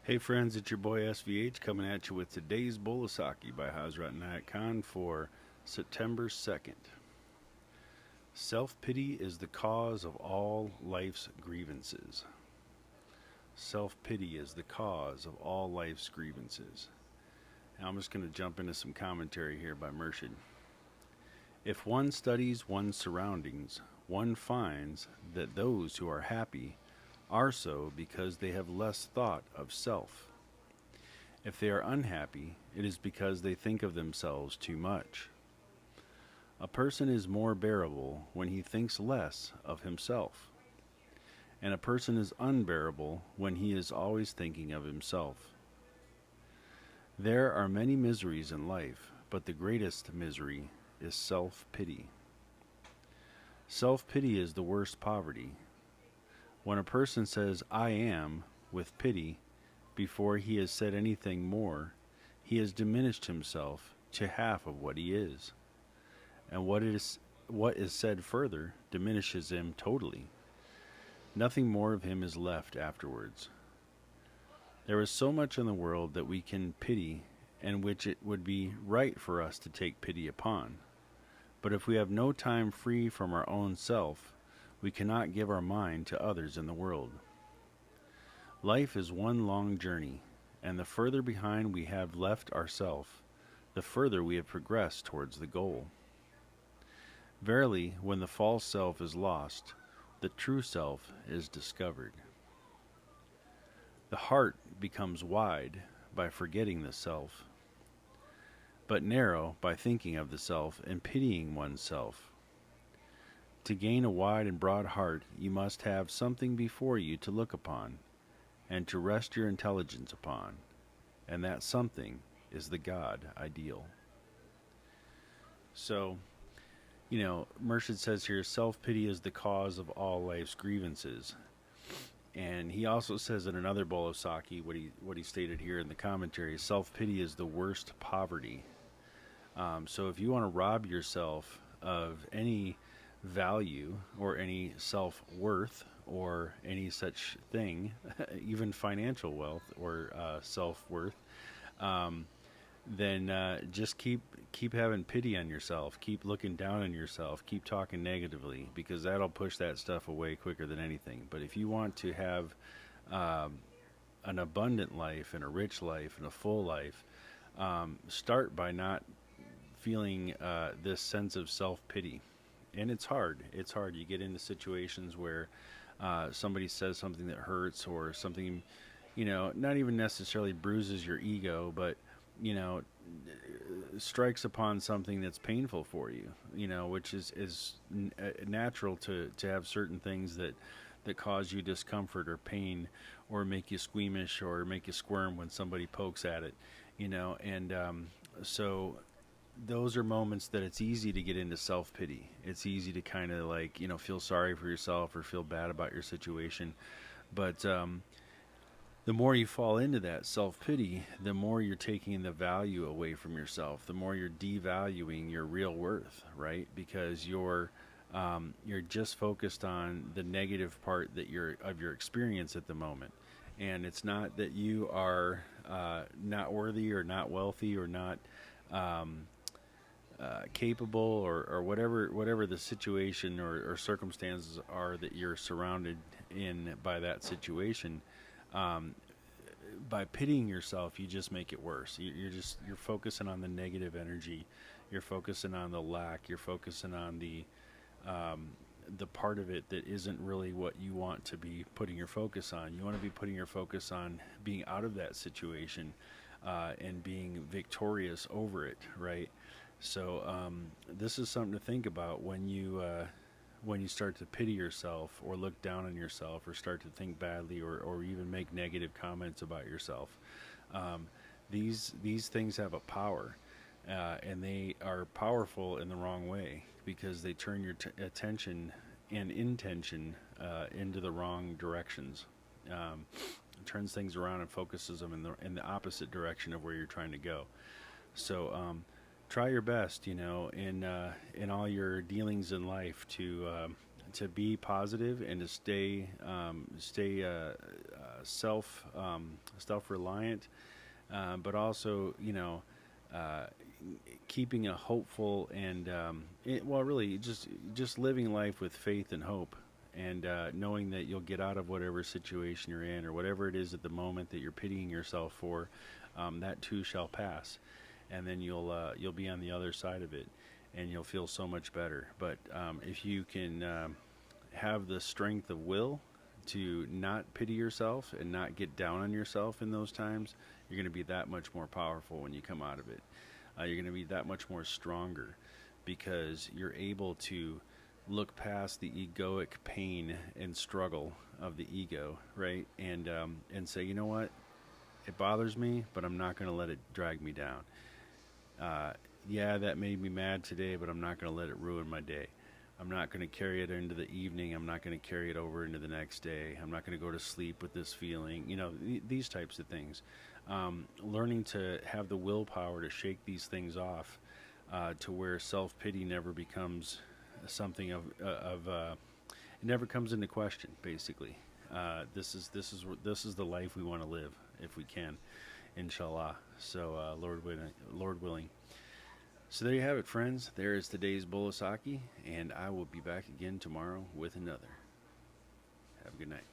Hey friends, it's your boy SVH coming at you with today's bowl of Saki by Hazrat and Inayat for September 2nd. Self pity is the cause of all life's grievances. Self pity is the cause of all life's grievances. Now I'm just going to jump into some commentary here by Murshid. If one studies one's surroundings, one finds that those who are happy are so because they have less thought of self. If they are unhappy, it is because they think of themselves too much. A person is more bearable when he thinks less of himself, and a person is unbearable when he is always thinking of himself. There are many miseries in life, but the greatest misery is self pity. Self pity is the worst poverty. When a person says, I am, with pity, before he has said anything more, he has diminished himself to half of what he is. And what is said further diminishes him totally. Nothing more of him is left afterwards. There is so much in the world that we can pity and which it would be right for us to take pity upon. But if we have no time free from our own self, we cannot give our mind to others in the world. Life is one long journey, and the further behind we have left ourself, the further we have progressed towards the goal. Verily, when the false self is lost, the true self is discovered. The heart becomes wide by forgetting the self, but narrow by thinking of the self and pitying oneself. To gain a wide and broad heart, you must have something before you to look upon, and to rest your intelligence upon, and that something is the God ideal. So, Murshid says here, self-pity is the cause of all life's grievances. And he also says in another bowl of Saki, what he stated here in the commentary, self-pity is the worst poverty. So if you want to rob yourself of any value or any self-worth or any such thing, even financial wealth or self-worth, then just keep having pity on yourself, keep looking down on yourself, keep talking negatively, because that'll push that stuff away quicker than anything. But if you want to have an abundant life and a rich life and a full life, start by not feeling this sense of self-pity. And it's hard. It's hard. You get into situations where somebody says something that hurts, or something, not even necessarily bruises your ego, but, strikes upon something that's painful for you, which is natural to have certain things that cause you discomfort or pain or make you squeamish or make you squirm when somebody pokes at it, and so those are moments that it's easy to get into self-pity. It's easy to kind of feel sorry for yourself or feel bad about your situation. But the more you fall into that self-pity, the more you're taking the value away from yourself, the more you're devaluing your real worth, right? Because you're just focused on the negative part of your experience at the moment. And it's not that you are not worthy or not wealthy or not capable or whatever the situation or circumstances are that you're surrounded in by that situation. By pitying yourself, you just make it worse. You're focusing on the negative energy. You're focusing on the lack. You're focusing on the part of it that isn't really what you want to be putting your focus on. You want to be putting your focus on being out of that situation and being victorious over it, right? So this is something to think about when you start to pity yourself or look down on yourself or start to think badly or even make negative comments about yourself. These things have a power, and they are powerful in the wrong way because they turn your attention and intention into the wrong directions. Turns things around and focuses them in the opposite direction of where you're trying to go. So try your best, in all your dealings in life to be positive and to stay self-reliant, but also, uh, keeping a hopeful and well, really just living life with faith and hope, and knowing that you'll get out of whatever situation you're in or whatever it is at the moment that you're pitying yourself for. That too shall pass, and then you'll be on the other side of it, and you'll feel so much better. But if you can have the strength of will to not pity yourself and not get down on yourself in those times, you're going to be that much more powerful when you come out of it. You're going to be that much more stronger because you're able to look past the egoic pain and struggle of the ego, right? And say, you know what? It bothers me, but I'm not going to let it drag me down. Yeah, that made me mad today, but I'm not going to let it ruin my day. I'm not going to carry it into the evening. I'm not going to carry it over into the next day. I'm not going to go to sleep with this feeling. These types of things. Learning to have the willpower to shake these things off, to where self-pity never becomes something of it never comes into question. Basically, this is the life we want to live if we can, inshallah. So Lord willing. So there you have it, friends. There is today's bowl of Saki, and I will be back again tomorrow with another. Have a good night.